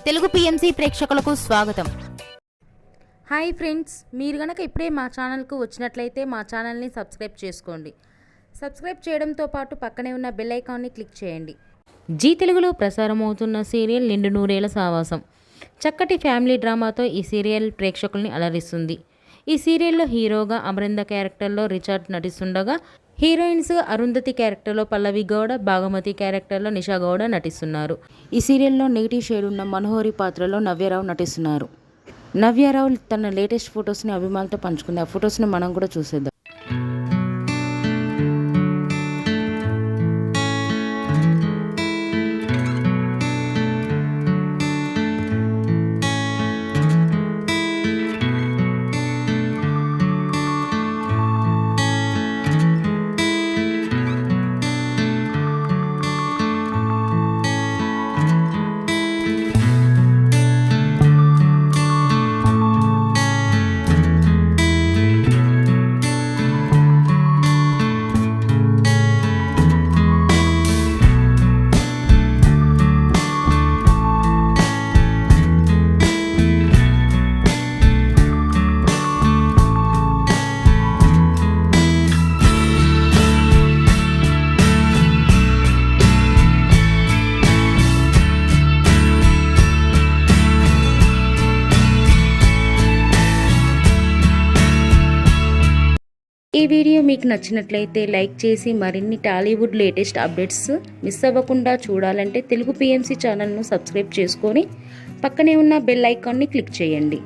Telugu PMC ప్రేక్షకులకు స్వాగతం. Hi friends, మీరు గనక ఇప్పుడే మా ఛానల్కు వచ్చినట్లయితే మా ఛానల్ని సబ్స్క్రైబ్ చేసుకోండి. సబ్స్క్రైబ్ చేయడంతో పాటు పక్కనే ఉన్న బెల్ ఐకాన్ని క్లిక్ చేయండి. జీ తెలుగులో ప్రసారమవుతున్న సీరియల్ నిండు నూరేళ్ల సావాసం చక్కటి ఫ్యామిలీ డ్రామాతో ఈ సీరియల్ ప్రేక్షకుల్ని అలరిస్తుంది. ఈ సీరియల్లో హీరోగా అమరింద క్యారెక్టర్లో రిచర్డ్ నటిస్తుండగా, హీరోయిన్స్ అరుంధతి క్యారెక్టర్లో పల్లవి గౌడ, భాగమతి క్యారెక్టర్లో నిషా గౌడ నటిస్తున్నారు. ఈ సీరియల్లో నెగిటివ్ షేడ్ ఉన్న మనోహరి పాత్రలో నవ్యారావు నటిస్తున్నారు. నవ్యారావు తన లేటెస్ట్ ఫొటోస్ని అభిమానులతో పంచుకుంది. ఆ ఫొటోస్ని మనం కూడా చూసేద్దాం. ఈ వీడియో మీకు నచ్చినట్లయితే లైక్ చేసి మరిన్ని టాలీవుడ్ లేటెస్ట్ అప్డేట్స్ మిస్ అవ్వకుండా చూడాలంటే తెలుగు పిఎంసి ఛానల్ను సబ్స్క్రైబ్ చేసుకొని పక్కనే ఉన్న బెల్ ఐకాన్ని క్లిక్ చేయండి.